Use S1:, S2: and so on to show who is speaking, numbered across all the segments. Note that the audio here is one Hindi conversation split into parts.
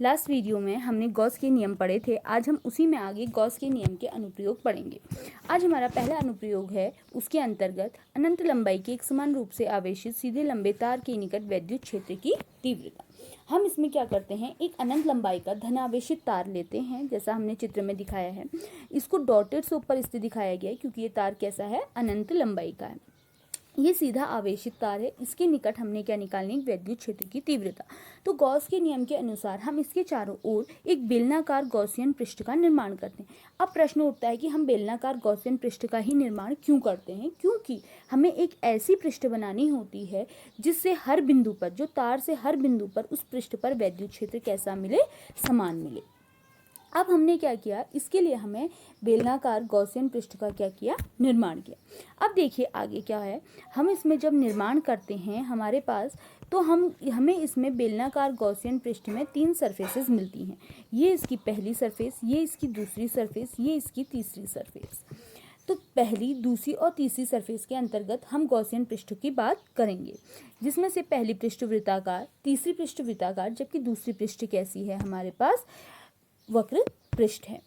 S1: लास्ट वीडियो में हमने गॉस के नियम पढ़े थे। आज हम उसी में आगे गॉस के नियम के अनुप्रयोग पढ़ेंगे। आज हमारा पहला अनुप्रयोग है, उसके अंतर्गत अनंत लंबाई के एक समान रूप से आवेशित सीधे लंबे तार के निकट विद्युत क्षेत्र की तीव्रता। हम इसमें क्या करते हैं, एक अनंत लंबाई का धनावेशित तार लेते हैं, जैसा हमने चित्र में दिखाया है। इसको डॉटेड से ऊपर इसलिए दिखाया गया है क्योंकि ये तार कैसा है, अनंत लंबाई का है। ये सीधा आवेशित तार है। इसके निकट हमने क्या निकालनी, विद्युत क्षेत्र की तीव्रता। तो गॉस के नियम के अनुसार हम इसके चारों ओर एक बेलनाकार गॉसियन पृष्ठ का निर्माण करते हैं। अब प्रश्न उठता है कि हम बेलनाकार गॉसियन पृष्ठ का ही निर्माण क्यों करते हैं? क्योंकि हमें एक ऐसी पृष्ठ बनानी होती है जिससे हर बिंदु पर, जो तार से हर बिंदु पर उस पृष्ठ पर विद्युत क्षेत्र कैसा मिले, समान मिले। अब हमने क्या किया, इसके लिए हमें बेलनाकार गॉसियन पृष्ठ का क्या किया, निर्माण किया। अब देखिए आगे क्या है, हम इसमें जब निर्माण करते हैं हमारे पास, तो हमें इसमें बेलनाकार गॉसियन पृष्ठ में 3 सरफेसेस मिलती हैं। ये इसकी पहली सरफेस, ये इसकी दूसरी सरफेस, ये इसकी तीसरी सरफेस। तो पहली, दूसरी और तीसरी सरफेस के अंतर्गत हम गॉसियन पृष्ठ की बात करेंगे, जिसमें से पहली पृष्ठ वृत्ताकार, तीसरी पृष्ठ वृत्ताकार, जबकि दूसरी पृष्ठ कैसी है, हमारे पास वक्र पृष्ठ है।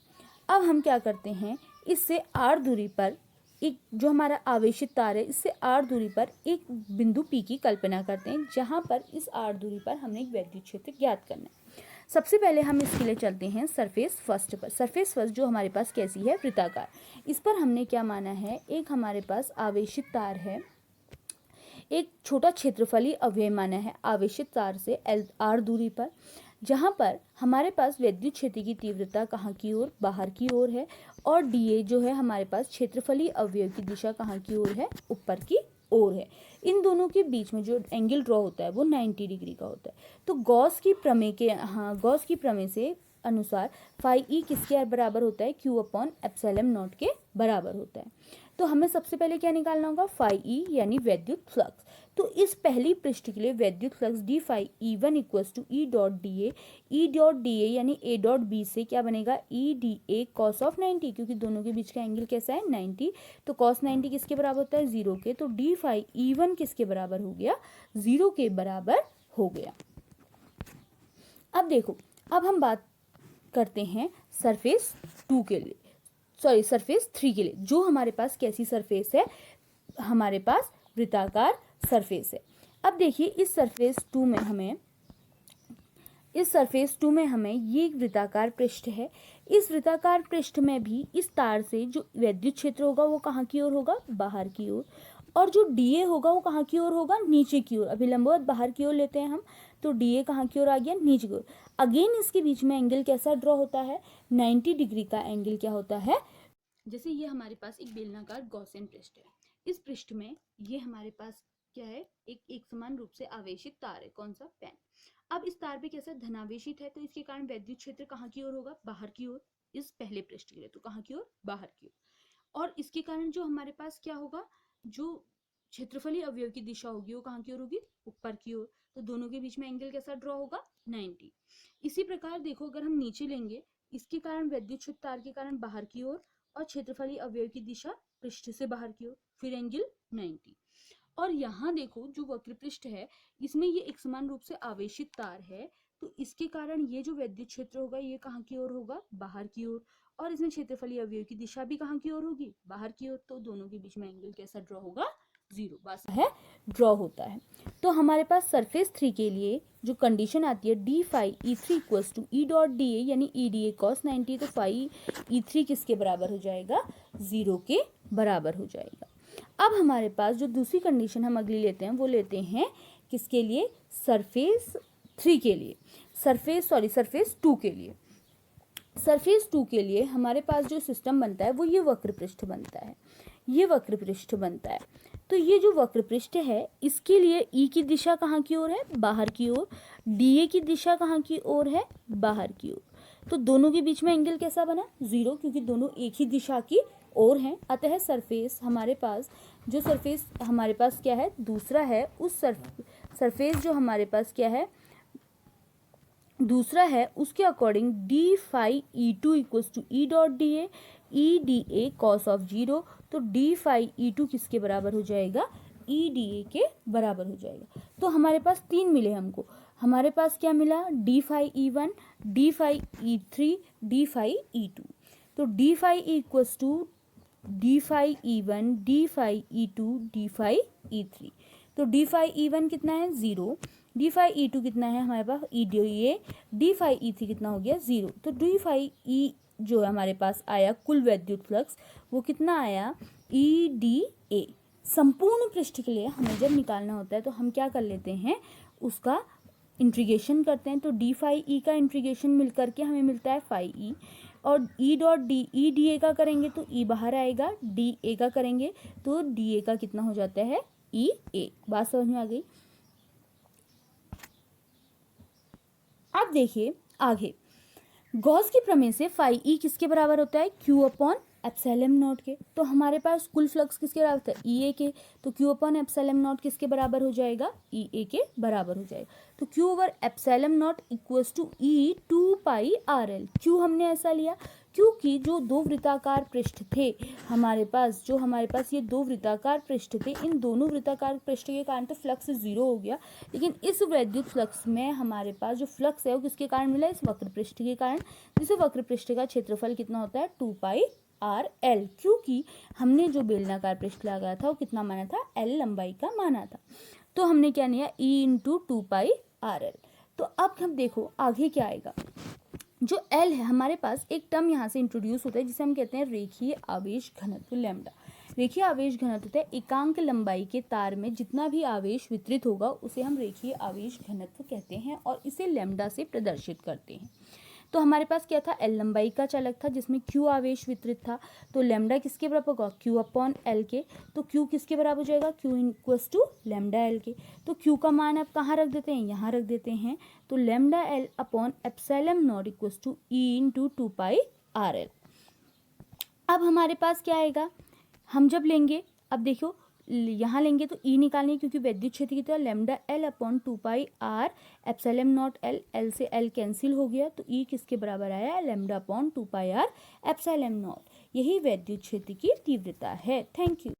S1: अब हम क्या करते हैं, इससे r दूरी पर एक जो हमारा आवेशित तार है, इससे r दूरी पर एक बिंदु P की कल्पना करते हैं, जहां पर इस r दूरी पर हमने एक विद्युत क्षेत्र ज्ञात करना है। सबसे पहले हम इसके लिए चलते हैं सरफेस फर्स्ट पर। सरफेस फर्स्ट जो हमारे पास कैसी है, वृत्ताकार। इस पर हमने क्या माना है, एक हमारे पास आवेशित तार है, एक छोटा क्षेत्रफली अवयव माना है आवेशित तार से r दूरी पर, जहाँ पर हमारे पास विद्युत क्षेत्र की तीव्रता कहाँ की ओर, बाहर की ओर है, और dA जो है हमारे पास क्षेत्रफली अवयव की दिशा कहाँ की ओर है, ऊपर की ओर है। इन दोनों के बीच में जो एंगल ड्रॉ होता है वो 90 डिग्री का होता है। तो गॉस की प्रमेय से अनुसार फाई ई किसके बराबर होता है, Q/ε0 के बराबर होता है। तो हमें सबसे पहले क्या निकालना होगा, फाई ई यानी विद्युत फ्लक्स। तो इस पहली पृष्ठ के लिए विद्युत flux D phi E1 = E.dA। E.dA यानी A.B से क्या बनेगा, EdA cos of 90, क्योंकि दोनों के बीच का एंगल कैसा है, 90। तो cos 90 किसके बराबर होता है, 0 के। तो डी फाई E1 किसके बराबर हो गया, 0 के बराबर हो गया। अब देखो, अब हम बात करते हैं सरफेस 2 के लिए, सरफेस 3 के लिए, जो हमारे पास कैसी सरफेस है, हमारे पास वृत्ताकार सरफेस है। अब देखिए इस सरफेस 2 में हमें ये वृत्ताकार पृष्ठ है। इस वृत्ताकार पृष्ठ में भी इस तार से जो विद्युत क्षेत्र होगा वो कहाँ की ओर होगा, बाहर की ओर, और जो dA होगा वो कहाँ की ओर होगा, नीचे की ओर। अभी लंबवत बाहर की ओर लेते हैं हम, तो dA कहाँ की ओर आ गया, नीचे की ओर। अगेन इसके बीच में एंगल कैसा ड्रॉ होता है, 90 डिग्री का एंगल क्या होता है। जैसे ये हमारे पास एक बेलनाकार गॉसियन पृष्ठ है, इस पृष्ठ में ये हमारे पास क्या है, एक समान रूप से आवेशित तार है, कौन सा, पेन। अब इस तार पे कैसा धनावेशित है, तो इसके कारण विद्युत क्षेत्र कहाँ की ओर होगा, बाहर की ओर। इस पहले पृष्ठ के लिए तो कहाँ की ओर, बाहर की ओर। और इसके कारण जो हमारे पास क्या होगा, जो क्षेत्रफली अवयव की दिशा होगी वो कहाँ की ओर होगी, ऊपर की ओर। तो दोनों के बीच में एंगल कैसा ड्रॉ होगा, 90। इसी प्रकार देखो, अगर हम नीचे लेंगे, इसके कारण विद्युत क्षेत्र तार के कारण बाहर की ओर, और क्षेत्रफली अवयव की दिशा पृष्ठ से बाहर की ओर, फिर एंगल 90। और यहाँ देखो जो वक्र पृष्ठ है, इसमें ये एक समान रूप से आवेशित तार है, तो इसके कारण ये जो विद्युत क्षेत्र होगा ये कहाँ की ओर होगा, बाहर की ओर, और इसमें क्षेत्रफली अवयव की दिशा भी कहाँ की ओर होगी, बाहर की ओर। तो दोनों के बीच में एंगल कैसा ड्रॉ होगा, 0 बस है, ड्रॉ होता है। तो हमारे पास सरफेस 3 के लिए जो कंडीशन आती है, डी फाई E3 = E.dA यानी EdA cos 90, तो फाई E3 किसके बराबर हो जाएगा, 0 के बराबर हो जाएगा। अब हमारे पास जो दूसरी कंडीशन हम अगली लेते हैं, वो लेते हैं किसके लिए, सरफेस 3 के लिए, सरफेस 2 के लिए। सरफेस 2 के लिए हमारे पास जो सिस्टम बनता है वो ये वक्र पृष्ठ बनता है, ये वक्र पृष्ठ बनता है। तो ये जो वक्र पृष्ठ है, इसके लिए E की दिशा कहाँ की ओर है, बाहर की ओर, dA की दिशा कहाँ की ओर है, बाहर की ओर। तो दोनों के बीच में एंगल कैसा बना, 0, क्योंकि दोनों एक ही दिशा की ओर हैं। अतः सरफेस हमारे पास, जो सरफेस हमारे पास क्या है, दूसरा है, उस सरफेस जो हमारे पास क्या है, दूसरा है, उसके according d phi E2 = E.dA EdA cos of 0। तो डी फाई E2 किसके बराबर हो जाएगा, EdA के बराबर हो जाएगा। तो हमारे पास 3 मिले हमको। हमारे पास क्या मिला, d phi E1, d phi E3, d phi E2। तो d phi equals to d phi E1, d phi E2, d phi E3। तो डी फाई E1 कितना है 0, डी फाई E2 कितना है हमारे पास ये डी फाई E3 कितना हो गया 0। तो डी फाई E जो है हमारे पास आया कुल वैद्युत फ्लक्स वो कितना आया EDA। संपूर्ण पृष्ठ के लिए हमें जब निकालना होता है तो हम क्या कर लेते हैं, उसका इंटीग्रेशन करते हैं। तो डी फाई ई का इंटीग्रेशन मिल करके हमें मिलता है फाई ई, और E dot D E D A का करेंगे तो ई बाहर आएगा, डी ए का करेंगे तो डी ए का कितना हो जाता है ई ए। बात समझ में आ गई। अब देखिए आगे, गॉस के प्रमेय से फाई ई किसके बराबर होता है, क्यू अपॉन एप्सिलॉन नॉट के। तो हमारे पास कुल फ्लक्स किसके बराबर था, ई ए के। तो क्यू अपॉन एप्सिलॉन नॉट किसके बराबर हो जाएगा, ई ए के बराबर हो जाएगा। तो q over epsilon not equals to e 2 pi r l. क्यों हमने ऐसा लिया, क्योंकि जो दो वृत्ताकार पृष्ठ थे हमारे पास, ये दो वृत्ताकार पृष्ठ थे, इन दोनों वृत्ताकार पृष्ठ के कारण तो फ्लक्स 0 हो गया, लेकिन इस वैद्युत फ्लक्स में हमारे पास जो फ्लक्स है वो किसके कारण मिला, इस वक्र पृष्ठ के कारण, जिस वक्र पृष्ठ का क्षेत्रफल कितना होता है 2 पाई आर एल। क्योंकि हमने जो बेलनाकार पृष्ठ लगाया था वो कितना माना था, एल लंबाई का माना था। तो हमने क्या लिया, ई इंटू 2 पाई आर एल। तो अब हम देखो आगे क्या आएगा, जो एल है हमारे पास एक टर्म यहाँ से इंट्रोड्यूस होता है जिसे हम कहते हैं रेखीय आवेश घनत्व लैम्डा। रेखीय आवेश घनत्व होता है एकांक लंबाई के तार में जितना भी आवेश वितरित होगा उसे हम रेखीय आवेश घनत्व कहते हैं, और इसे लैम्डा से प्रदर्शित करते हैं। तो हमारे पास क्या था, एल लंबाई का चालक था जिसमें क्यू आवेश वितरित था। तो लैम्डा किसके बराबर होगा, क्यू अपॉन एल के। तो क्यू किसके बराबर हो जाएगा, q equals to lambda l के। तो क्यू का मान आप कहाँ रख देते हैं, यहाँ रख देते हैं। तो lambda l upon epsilon not equals to e into 2 pi r l. अब हमारे पास क्या आएगा, हम जब लेंगे, अब देखो यहाँ लेंगे तो ई निकालेंगे क्योंकि वैद्युत क्षेत्र की तरह lambda l upon 2 pi r epsilon not l, l से एल कैंसिल हो गया। तो ई किसके बराबर आया, lambda upon 2 pi r epsilon not. यही वैद्युत क्षेत्र की तीव्रता है। Thank you.